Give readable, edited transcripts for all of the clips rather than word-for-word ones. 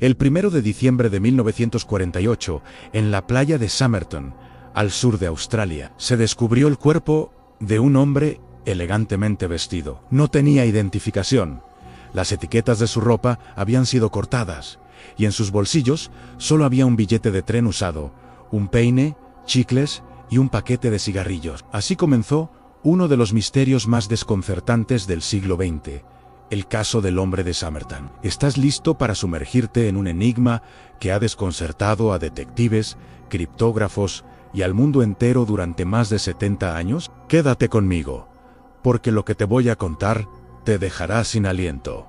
El 1 de diciembre de 1948, en la playa de Somerton, al sur de Australia, se descubrió el cuerpo de un hombre elegantemente vestido. No tenía identificación. Las etiquetas de su ropa habían sido cortadas, y en sus bolsillos solo había un billete de tren usado, un peine, chicles y un paquete de cigarrillos. Así comenzó uno de los misterios más desconcertantes del siglo XX, el caso del hombre de Somerton. ¿Estás listo para sumergirte en un enigma que ha desconcertado a detectives, criptógrafos y al mundo entero durante más de 70 años? Quédate conmigo, porque lo que te voy a contar te dejará sin aliento.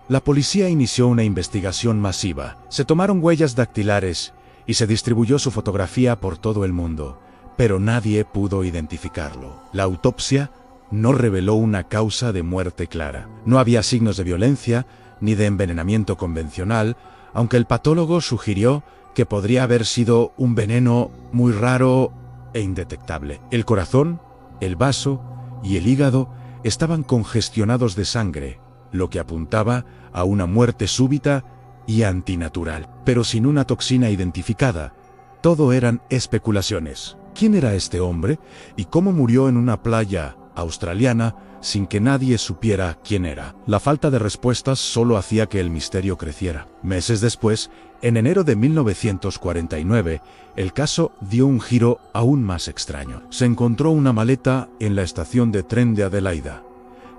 La policía inició una investigación masiva. Se tomaron huellas dactilares y se distribuyó su fotografía por todo el mundo, pero nadie pudo identificarlo. La autopsia no reveló una causa de muerte clara. No había signos de violencia ni de envenenamiento convencional, aunque el patólogo sugirió que podría haber sido un veneno muy raro e indetectable. El corazón, el vaso y el hígado estaban congestionados de sangre, lo que apuntaba a una muerte súbita y antinatural. Pero sin una toxina identificada, todo eran especulaciones. ¿Quién era este hombre y cómo murió en una playa australiana sin que nadie supiera quién era? La falta de respuestas solo hacía que el misterio creciera. Meses después, en enero de 1949, el caso dio un giro aún más extraño. Se encontró una maleta en la estación de tren de Adelaida,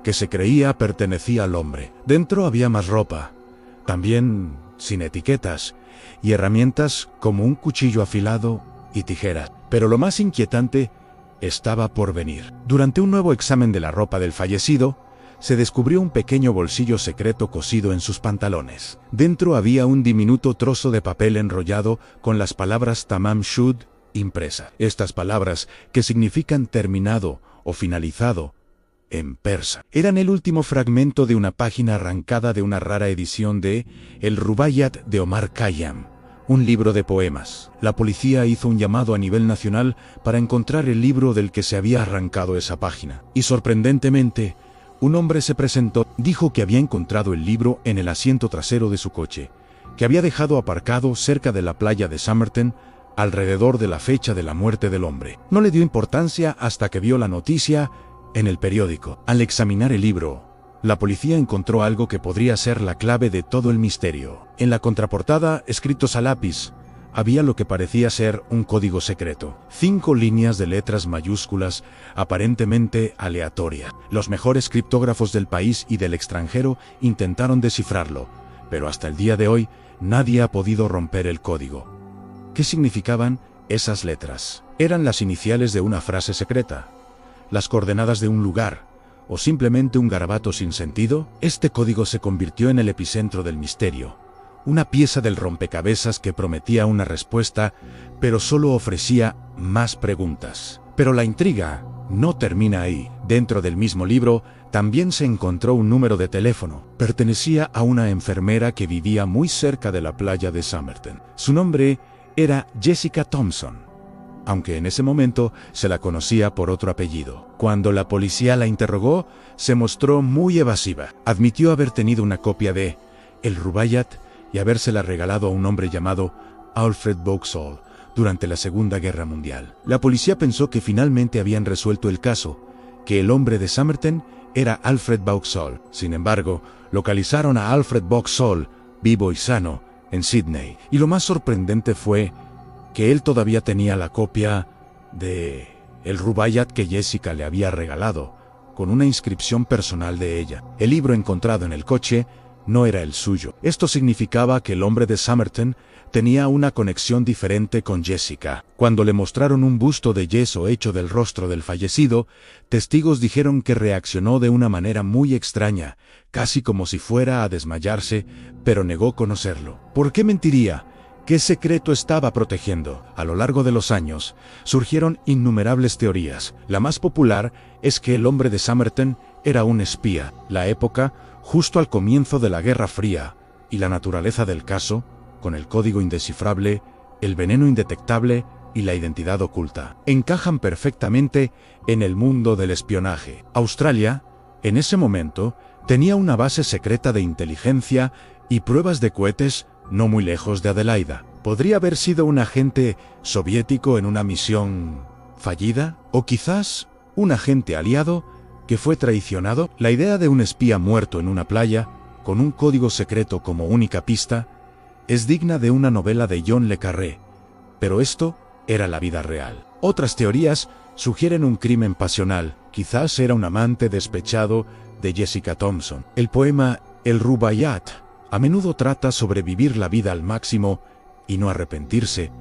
que se creía pertenecía al hombre. Dentro había más ropa, también sin etiquetas, y herramientas como un cuchillo afilado y tijeras. Pero lo más inquietante estaba por venir. Durante un nuevo examen de la ropa del fallecido, se descubrió un pequeño bolsillo secreto cosido en sus pantalones. Dentro había un diminuto trozo de papel enrollado con las palabras Tamam Shud impresa. Estas palabras, que significan terminado o finalizado en persa, eran el último fragmento de una página arrancada de una rara edición de El Rubaiyat de Omar Khayyam, un libro de poemas. La policía hizo un llamado a nivel nacional para encontrar el libro del que se había arrancado esa página. Y sorprendentemente, un hombre se presentó. Dijo que había encontrado el libro en el asiento trasero de su coche, que había dejado aparcado cerca de la playa de Somerton alrededor de la fecha de la muerte del hombre. No le dio importancia hasta que vio la noticia en el periódico. Al examinar el libro, la policía encontró algo que podría ser la clave de todo el misterio. En la contraportada, escritos a lápiz, había lo que parecía ser un código secreto. 5 líneas de letras mayúsculas, aparentemente aleatorias. Los mejores criptógrafos del país y del extranjero intentaron descifrarlo, pero hasta el día de hoy nadie ha podido romper el código. ¿Qué significaban esas letras? ¿Eran las iniciales de una frase secreta? ¿Las coordenadas de un lugar? ¿O simplemente un garabato sin sentido? Este código se convirtió en el epicentro del misterio. Una pieza del rompecabezas que prometía una respuesta, pero solo ofrecía más preguntas. Pero la intriga no termina ahí. Dentro del mismo libro también se encontró un número de teléfono. Pertenecía a una enfermera que vivía muy cerca de la playa de Somerton. Su nombre era Jessica Thompson, aunque en ese momento se la conocía por otro apellido. Cuando la policía la interrogó, se mostró muy evasiva. Admitió haber tenido una copia de El Rubaiyat y habérsela regalado a un hombre llamado Alfred Vauxhall durante la Segunda Guerra Mundial. La policía pensó que finalmente habían resuelto el caso, que el hombre de Somerton era Alfred Vauxhall. Sin embargo, localizaron a Alfred Vauxhall, vivo y sano, en Sydney. Y lo más sorprendente fue que él todavía tenía la copia de El Rubaiyat que Jessica le había regalado, con una inscripción personal de ella. El libro encontrado en el coche no era el suyo. Esto significaba que el hombre de Somerton tenía una conexión diferente con Jessica. Cuando le mostraron un busto de yeso hecho del rostro del fallecido, testigos dijeron que reaccionó de una manera muy extraña, casi como si fuera a desmayarse, pero negó conocerlo. ¿Por qué mentiría? ¿Qué secreto estaba protegiendo? A lo largo de los años, surgieron innumerables teorías. La más popular es que el hombre de Somerton era un espía. La época, justo al comienzo de la Guerra Fría, y la naturaleza del caso, con el código indescifrable, el veneno indetectable y la identidad oculta, encajan perfectamente en el mundo del espionaje. Australia, en ese momento, tenía una base secreta de inteligencia y pruebas de cohetes no muy lejos de Adelaida. ¿Podría haber sido un agente soviético en una misión fallida? ¿O quizás un agente aliado que fue traicionado? La idea de un espía muerto en una playa, con un código secreto como única pista, es digna de una novela de John le Carré, pero esto era la vida real. Otras teorías sugieren un crimen pasional, quizás era un amante despechado de Jessica Thompson. El poema El Rubaiyat a menudo trata sobre vivir la vida al máximo y no arrepentirse,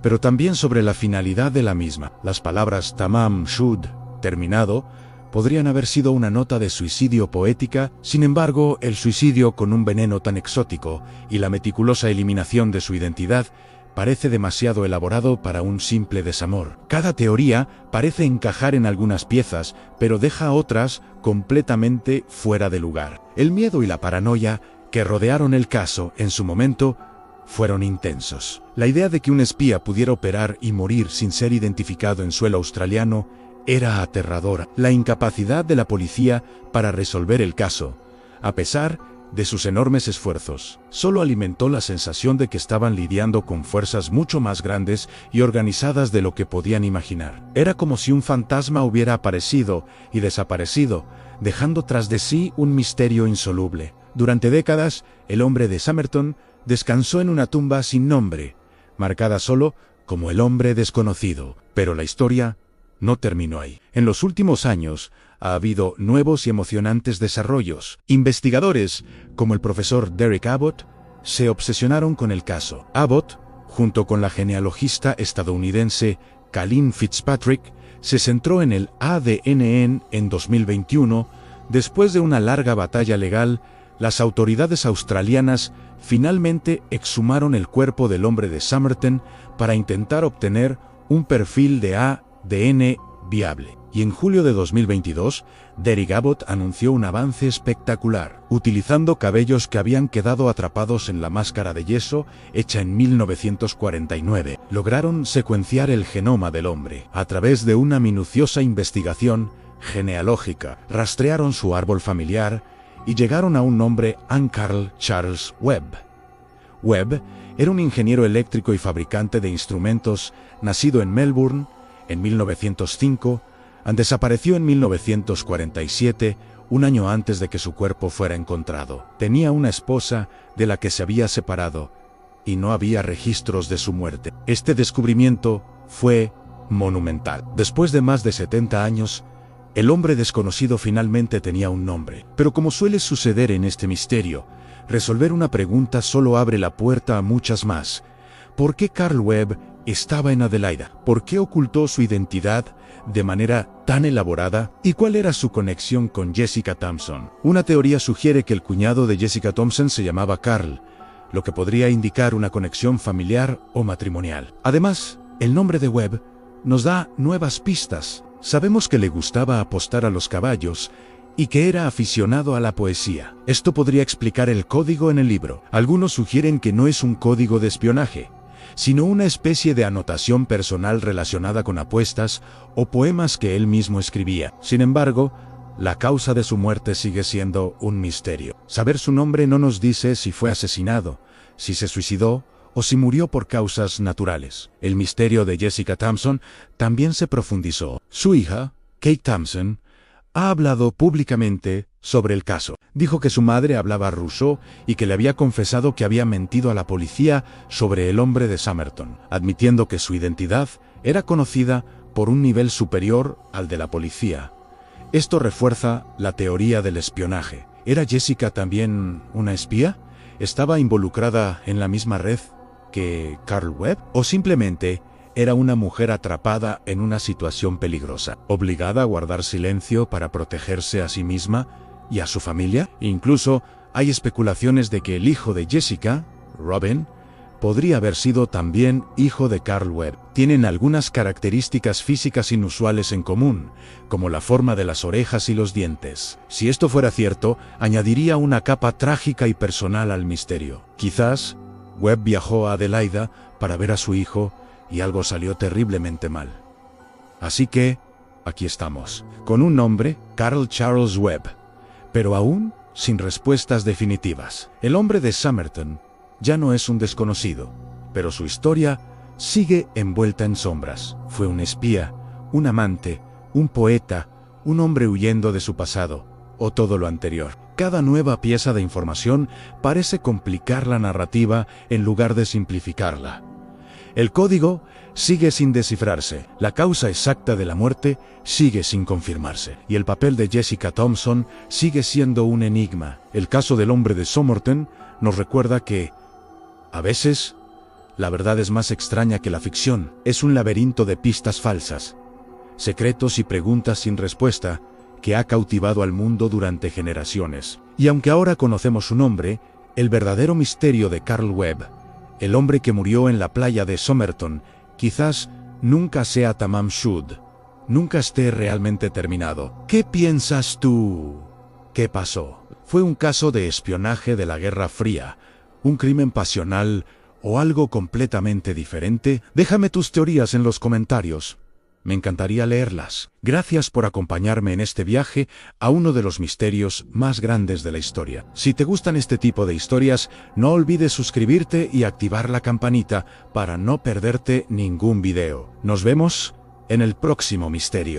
pero también sobre la finalidad de la misma. Las palabras tamam shud, terminado, podrían haber sido una nota de suicidio poética. Sin embargo, el suicidio con un veneno tan exótico y la meticulosa eliminación de su identidad parece demasiado elaborado para un simple desamor. Cada teoría parece encajar en algunas piezas, pero deja otras completamente fuera de lugar. El miedo y la paranoia que rodearon el caso en su momento fueron intensos. La idea de que un espía pudiera operar y morir sin ser identificado en suelo australiano era aterradora. La incapacidad de la policía para resolver el caso, a pesar de sus enormes esfuerzos, solo alimentó la sensación de que estaban lidiando con fuerzas mucho más grandes y organizadas de lo que podían imaginar. Era como si un fantasma hubiera aparecido y desaparecido, dejando tras de sí un misterio insoluble. Durante décadas, el hombre de Somerton descansó en una tumba sin nombre, marcada solo como el hombre desconocido. Pero la historia no terminó ahí. En los últimos años, ha habido nuevos y emocionantes desarrollos. Investigadores, como el profesor Derek Abbott, se obsesionaron con el caso. Abbott, junto con la genealogista estadounidense Colleen Fitzpatrick, se centró en el ADN en 2021. Después de una larga batalla legal, las autoridades australianas finalmente exhumaron el cuerpo del hombre de Somerton para intentar obtener un perfil de ADN viable. Y en julio de 2022, Derek Abbott anunció un avance espectacular. Utilizando cabellos que habían quedado atrapados en la máscara de yeso hecha en 1949, lograron secuenciar el genoma del hombre. A través de una minuciosa investigación genealógica, rastrearon su árbol familiar y llegaron a un nombre: Ann Carl Charles Webb. Webb era un ingeniero eléctrico y fabricante de instrumentos, nacido en Melbourne en 1905, desapareció en 1947, un año antes de que su cuerpo fuera encontrado. Tenía una esposa de la que se había separado y no había registros de su muerte. Este descubrimiento fue monumental. Después de más de 70 años, el hombre desconocido finalmente tenía un nombre. Pero como suele suceder en este misterio, resolver una pregunta solo abre la puerta a muchas más. ¿Por qué Carl Webb estaba en Adelaida? ¿Por qué ocultó su identidad de manera tan elaborada? ¿Y cuál era su conexión con Jessica Thompson? Una teoría sugiere que el cuñado de Jessica Thompson se llamaba Carl, lo que podría indicar una conexión familiar o matrimonial. Además, el nombre de Webb nos da nuevas pistas. Sabemos que le gustaba apostar a los caballos y que era aficionado a la poesía. Esto podría explicar el código en el libro. Algunos sugieren que no es un código de espionaje, sino una especie de anotación personal relacionada con apuestas o poemas que él mismo escribía. Sin embargo, la causa de su muerte sigue siendo un misterio. Saber su nombre no nos dice si fue asesinado, si se suicidó o si murió por causas naturales. El misterio de Jessica Thompson también se profundizó. Su hija, Kate Thompson, ha hablado públicamente sobre el caso. Dijo que su madre hablaba ruso y que le había confesado que había mentido a la policía sobre el hombre de Somerton, admitiendo que su identidad era conocida por un nivel superior al de la policía. Esto refuerza la teoría del espionaje. ¿Era Jessica también una espía? ¿Estaba involucrada en la misma red que Carl Webb? ¿O simplemente era una mujer atrapada en una situación peligrosa, obligada a guardar silencio para protegerse a sí misma y a su familia? Incluso hay especulaciones de que el hijo de Jessica, Robin, podría haber sido también hijo de Carl Webb. Tienen algunas características físicas inusuales en común, como la forma de las orejas y los dientes. Si esto fuera cierto, añadiría una capa trágica y personal al misterio. Quizás Webb viajó a Adelaida para ver a su hijo y algo salió terriblemente mal. Así que, aquí estamos, con un nombre, Carl Charles Webb, pero aún sin respuestas definitivas. El hombre de Somerton ya no es un desconocido, pero su historia sigue envuelta en sombras. Fue un espía, un amante, un poeta, un hombre huyendo de su pasado, o todo lo anterior. Cada nueva pieza de información parece complicar la narrativa en lugar de simplificarla. El código sigue sin descifrarse, la causa exacta de la muerte sigue sin confirmarse, y el papel de Jessica Thompson sigue siendo un enigma. El caso del hombre de Somerton nos recuerda que, a veces, la verdad es más extraña que la ficción. Es un laberinto de pistas falsas, secretos y preguntas sin respuesta que ha cautivado al mundo durante generaciones. Y aunque ahora conocemos su nombre, el verdadero misterio de Carl Webb, el hombre que murió en la playa de Somerton, quizás nunca sea Tamam Shud, nunca esté realmente terminado. ¿Qué piensas tú? ¿Qué pasó? ¿Fue un caso de espionaje de la Guerra Fría, un crimen pasional o algo completamente diferente? Déjame tus teorías en los comentarios. Me encantaría leerlas. Gracias por acompañarme en este viaje a uno de los misterios más grandes de la historia. Si te gustan este tipo de historias, no olvides suscribirte y activar la campanita para no perderte ningún video. Nos vemos en el próximo misterio.